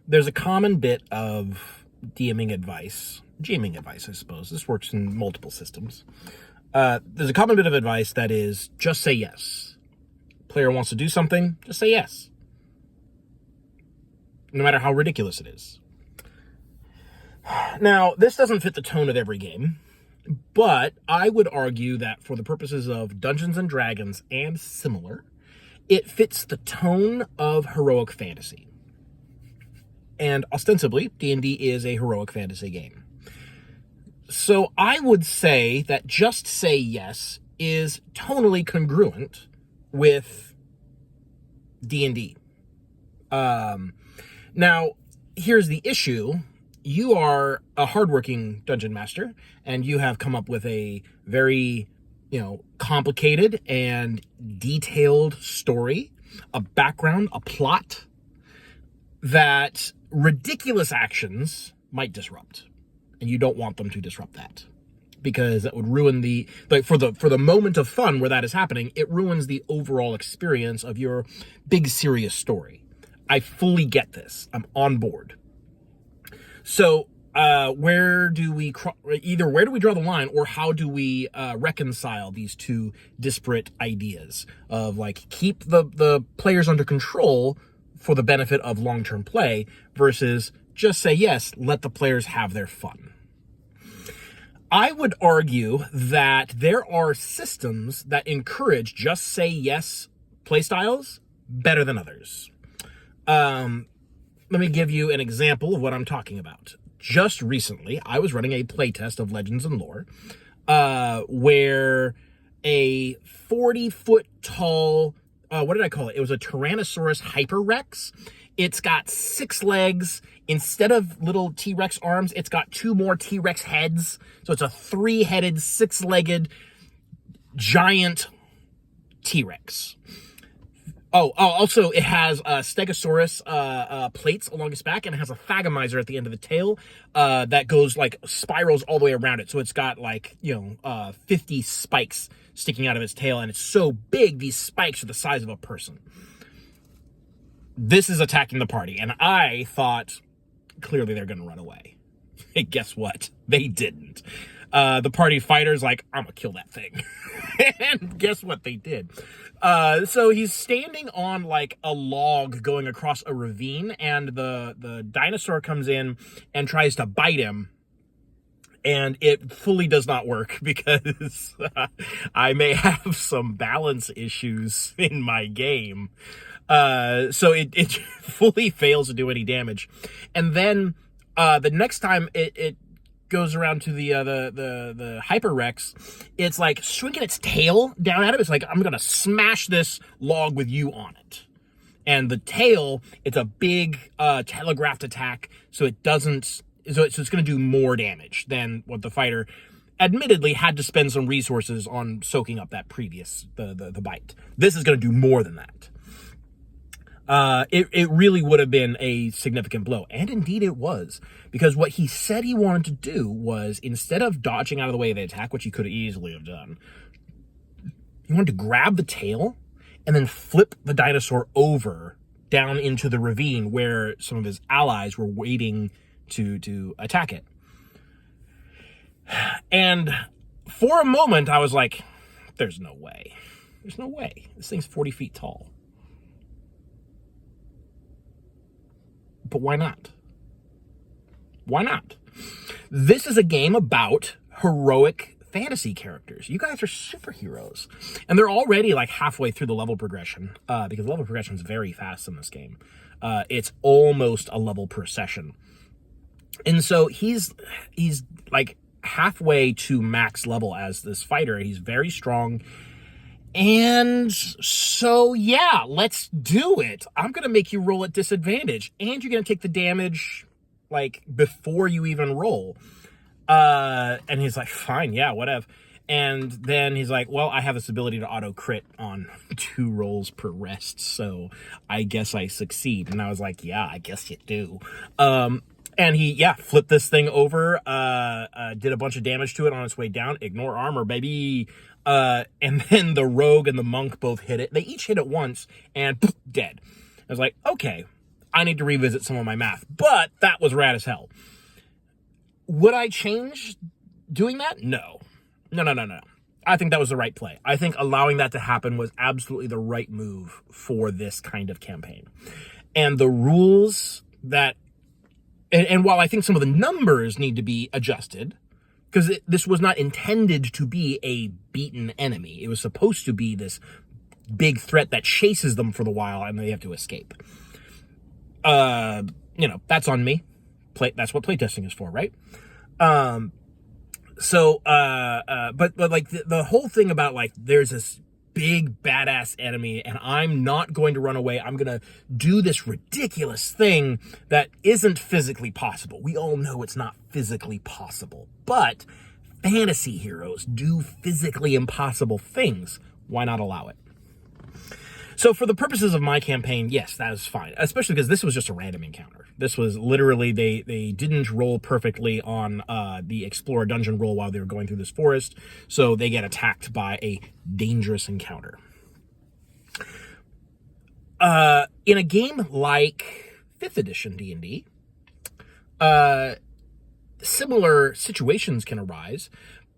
there's a common bit of DMing advice, GMing advice, I suppose. This works in multiple systems. There's a common bit of advice that is just say yes. Player wants to do something, just say yes. No matter how ridiculous it is. Now, this doesn't fit the tone of every game, but I would argue that for the purposes of Dungeons and Dragons and similar, it fits the tone of heroic fantasy. And ostensibly, D&D is a heroic fantasy game. So I would say that just say yes is tonally congruent with D&D. Now, here's the issue. You are a hardworking dungeon master, and you have come up with a very, complicated and detailed story, a background, a plot that ridiculous actions might disrupt. And you don't want them to disrupt that, because that would ruin for the moment of fun where that is happening, it ruins the overall experience of your big serious story. I fully get this. I'm on board. So where do we draw the line, or how do we reconcile these two disparate ideas of keep the players under control for the benefit of long-term play versus just say yes, let the players have their fun? I would argue that there are systems that encourage just say yes playstyles better than others. Let me give you an example of what I'm talking about. Just recently, I was running a playtest of Legends and Lore, where a 40-foot tall, what did I call it? It was a Tyrannosaurus Hyperrex. It's got 6 legs. Instead of little T-Rex arms, it's got 2 more T-Rex heads. So it's a 3-headed, 6-legged, giant T-Rex. Also, it has Stegosaurus plates along its back, and it has a Thagomizer at the end of the tail that goes, spirals all the way around it. So it's got, 50 spikes sticking out of its tail, and it's so big, these spikes are the size of a person. This is attacking the party, and I thought, clearly they're going to run away. Hey, guess what? They didn't. The party fighter's like, I'm gonna kill that thing. And guess what they did? So he's standing on a log going across a ravine, and the dinosaur comes in and tries to bite him. And it fully does not work because I may have some balance issues in my game. So it fully fails to do any damage. And then the next time it goes around to the Hyperrex, it's swinging its tail down at it. It's I'm gonna smash this log with you on it. And the tail, it's a big telegraphed attack, so it doesn't. So it's gonna do more damage than what the fighter admittedly had to spend some resources on soaking up that previous the bite. This is gonna do more than that. It really would have been a significant blow. And indeed it was. Because what he said he wanted to do was, instead of dodging out of the way of the attack, which he could easily have done, he wanted to grab the tail and then flip the dinosaur over down into the ravine where some of his allies were waiting to attack it. And for a moment, I was like, there's no way. There's no way. This thing's 40 feet tall. But why not? Why not? This is a game about heroic fantasy characters. You guys are superheroes. And they're already halfway through the level progression, because level progression is very fast in this game. It's almost a level per session. And so he's halfway to max level as this fighter. He's very strong. And so, yeah, let's do it. I'm going to make you roll at disadvantage, and you're going to take the damage, before you even roll. And he's like, fine, yeah, whatever. And then he's like, well, I have this ability to auto crit on 2 rolls per rest, so I guess I succeed. And I was like, yeah, I guess you do. And he, flipped this thing over, did a bunch of damage to it on its way down. Ignore armor, baby. And then the rogue and the monk both hit it. They each hit it once, and poof, dead. I was like, okay, I need to revisit some of my math. But that was rad as hell. Would I change doing that? No. No. I think that was the right play. I think allowing that to happen was absolutely the right move for this kind of campaign. And the rules that, and while I think some of the numbers need to be adjusted, because this was not intended to be a beaten enemy. It was supposed to be this big threat that chases them for the while and they have to escape. That's on me. That's what playtesting is for, right? But like the whole thing about like, there's this big badass enemy and I'm not going to run away. I'm going to do this ridiculous thing that isn't physically possible. We all know it's not physically possible, but fantasy heroes do physically impossible things. Why not allow it? So for the purposes of my campaign, yes, that is fine, especially because this was just a random encounter. This was literally, they didn't roll perfectly on the Explore Dungeon roll while they were going through this forest, so they get attacked by a dangerous encounter. In a game like 5th edition D&D, similar situations can arise,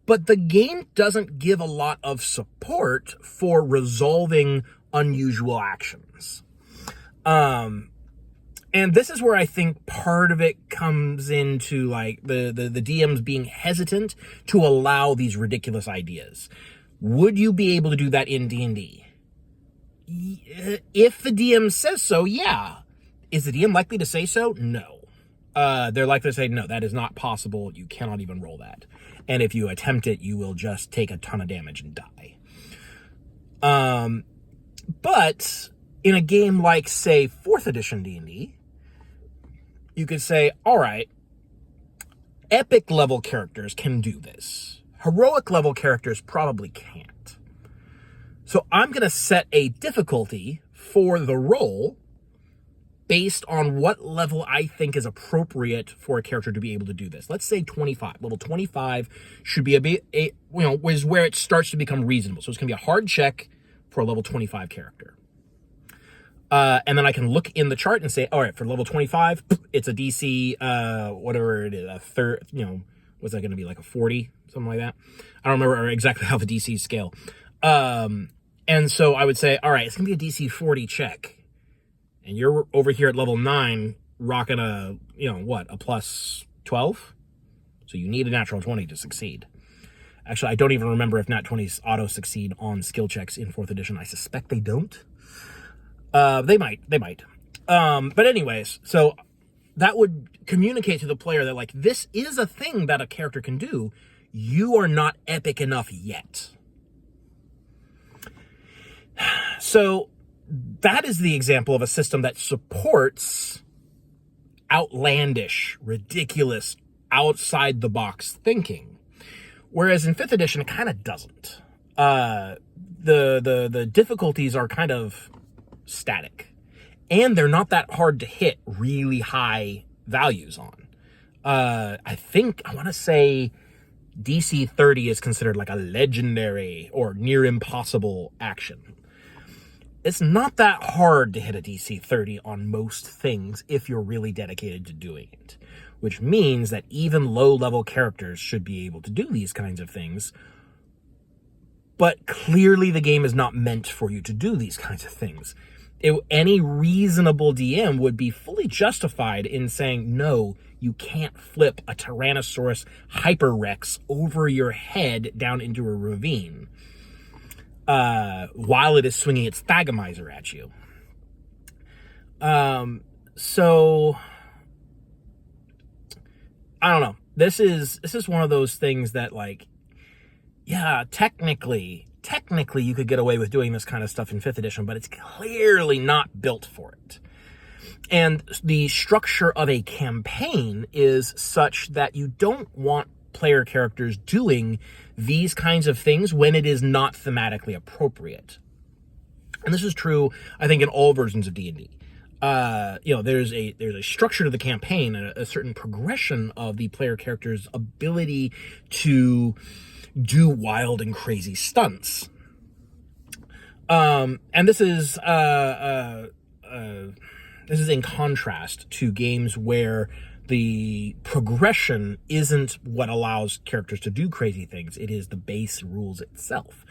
but the game doesn't give a lot of support for resolving unusual actions. And this is where I think part of it comes into like the DMs being hesitant to allow these ridiculous ideas. Would you be able to do that in D&D? If the DM says so, yeah. Is the DM likely to say so? No. They're likely to say, no, that is not possible. You cannot even roll that. And if you attempt it, you will just take a ton of damage and die. But in a game like, say, 4th edition D&D, you could say, all right, epic level characters can do this. Heroic level characters probably can't. So I'm going to set a difficulty for the roll based on what level I think is appropriate for a character to be able to do this. Let's say 25. Level 25 should be is where it starts to become reasonable. So it's going to be a hard check for a level 25 character. And then I can look in the chart and say, all right, for level 25, it's a DC, whatever it is, a third, what's that going to be, like a 40, something like that? I don't remember exactly how the DCs scale. And so I would say, all right, it's going to be a DC 40 check. And you're over here at level 9 rocking a plus 12? So you need a natural 20 to succeed. Actually, I don't even remember if nat 20s auto-succeed on skill checks in 4th edition. I suspect they don't. They might. But anyways, so that would communicate to the player that, like, this is a thing that a character can do. You are not epic enough yet. So that is the example of a system that supports outlandish, ridiculous, outside-the-box thinking. Whereas in 5th edition, it kind of doesn't. The difficulties are kind of static. And they're not that hard to hit really high values on. I want to say DC 30 is considered like a legendary or near impossible action. It's not that hard to hit a DC 30 on most things if you're really dedicated to doing it, which means that even low-level characters should be able to do these kinds of things, but clearly the game is not meant for you to do these kinds of things. Any reasonable DM would be fully justified in saying, no, you can't flip a Tyrannosaurus Hyper-Rex over your head down into a ravine while it is swinging its Thagomizer at you. So I don't know. This is one of those things that, like, yeah, technically you could get away with doing this kind of stuff in 5th edition, but it's clearly not built for it. And the structure of a campaign is such that you don't want player characters doing these kinds of things when it is not thematically appropriate. And this is true, I think, in all versions of D&D. There's a structure to the campaign and a certain progression of the player character's ability to do wild and crazy stunts. And this is This is in contrast to games where the progression isn't what allows characters to do crazy things. It is the base rules itself.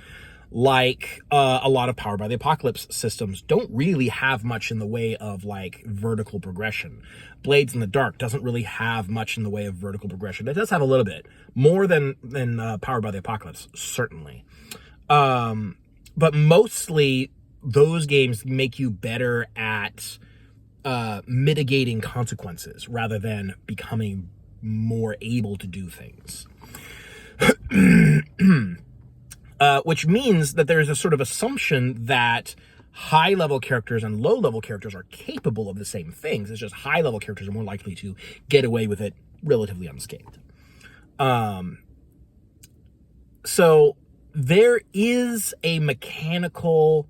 Like a lot of Powered by the Apocalypse systems don't really have much in the way of like vertical progression. Blades in the Dark doesn't really have much in the way of vertical progression. It does have a little bit more than Powered by the Apocalypse, certainly. But mostly those games make you better at mitigating consequences rather than becoming more able to do things. Which means that there's a sort of assumption that high-level characters and low-level characters are capable of the same things. It's just high-level characters are more likely to get away with it relatively unscathed. So there is a mechanical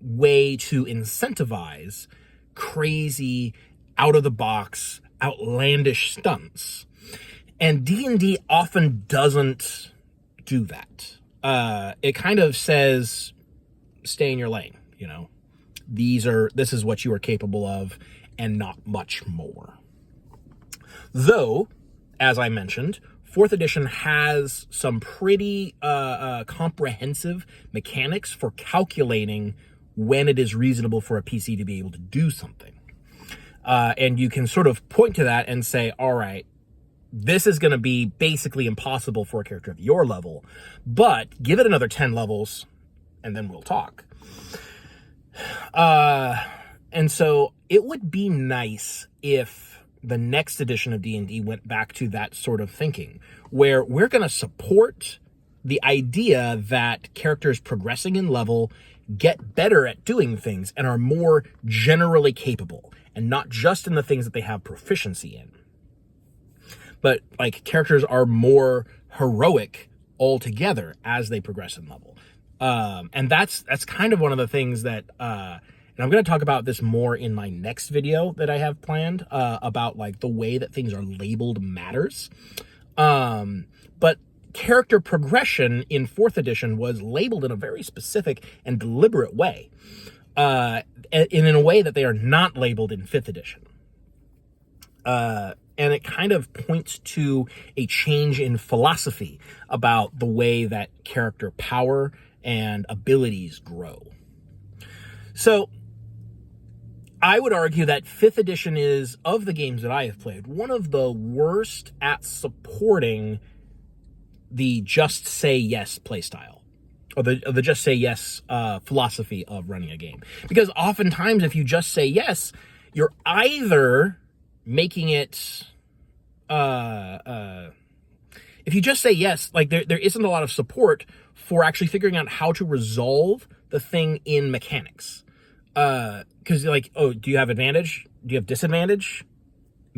way to incentivize crazy, out-of-the-box, outlandish stunts. And D&D often doesn't do that. It kind of says, stay in your lane, you know. This is what you are capable of, and not much more. Though, as I mentioned, 4th edition has some pretty comprehensive mechanics for calculating when it is reasonable for a PC to be able to do something. And you can sort of point to that and say, all right, this is going to be basically impossible for a character of your level, but give it another 10 levels and then we'll talk. And so it would be nice if the next edition of D&D went back to that sort of thinking, where we're going to support the idea that characters progressing in level get better at doing things and are more generally capable, and not just in the things that they have proficiency in. But like characters are more heroic altogether as they progress in level. And that's kind of one of the things that, and I'm going to talk about this more in my next video that I have planned, about like the way that things are labeled matters. But character progression in 4th edition was labeled in a very specific and deliberate way, in a way that they are not labeled in 5th edition. And it kind of points to a change in philosophy about the way that character power and abilities grow. So I would argue that 5th edition is, of the games that I have played, one of the worst at supporting the just say yes playstyle, or the just say yes philosophy of running a game. Because oftentimes if you just say yes, you're either making it, if you just say yes, like there isn't a lot of support for actually figuring out how to resolve the thing in mechanics. Because like, oh, do you have advantage? Do you have disadvantage?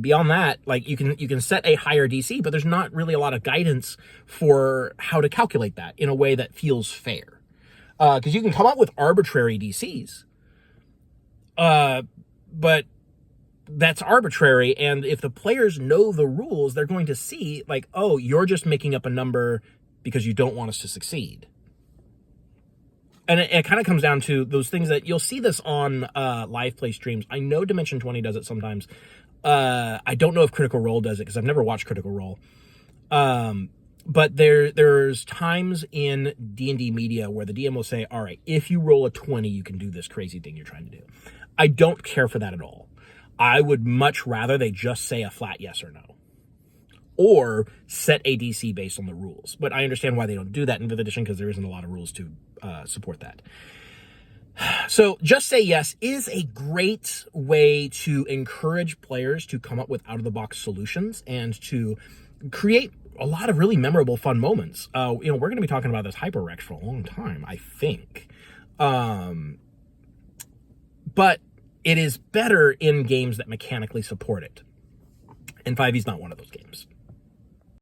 Beyond that, like you can set a higher DC, but there's not really a lot of guidance for how to calculate that in a way that feels fair. Because you can come up with arbitrary DCs, but that's arbitrary, and if the players know the rules, they're going to see, like, oh, you're just making up a number because you don't want us to succeed. And it kind of comes down to those things that you'll see this on live play streams. I know Dimension 20 does it sometimes. I don't know if Critical Role does it, because I've never watched Critical Role. But there's times in D&D media where the DM will say, all right, if you roll a 20, you can do this crazy thing you're trying to do. I don't care for that at all. I would much rather they just say a flat yes or no, or set a DC based on the rules. But I understand why they don't do that in 5th edition, because there isn't a lot of rules to support that. So just say yes is a great way to encourage players to come up with out-of-the-box solutions and to create a lot of really memorable, fun moments. We're going to be talking about this Hyperrex for a long time, I think. But it is better in games that mechanically support it. And 5e is not one of those games.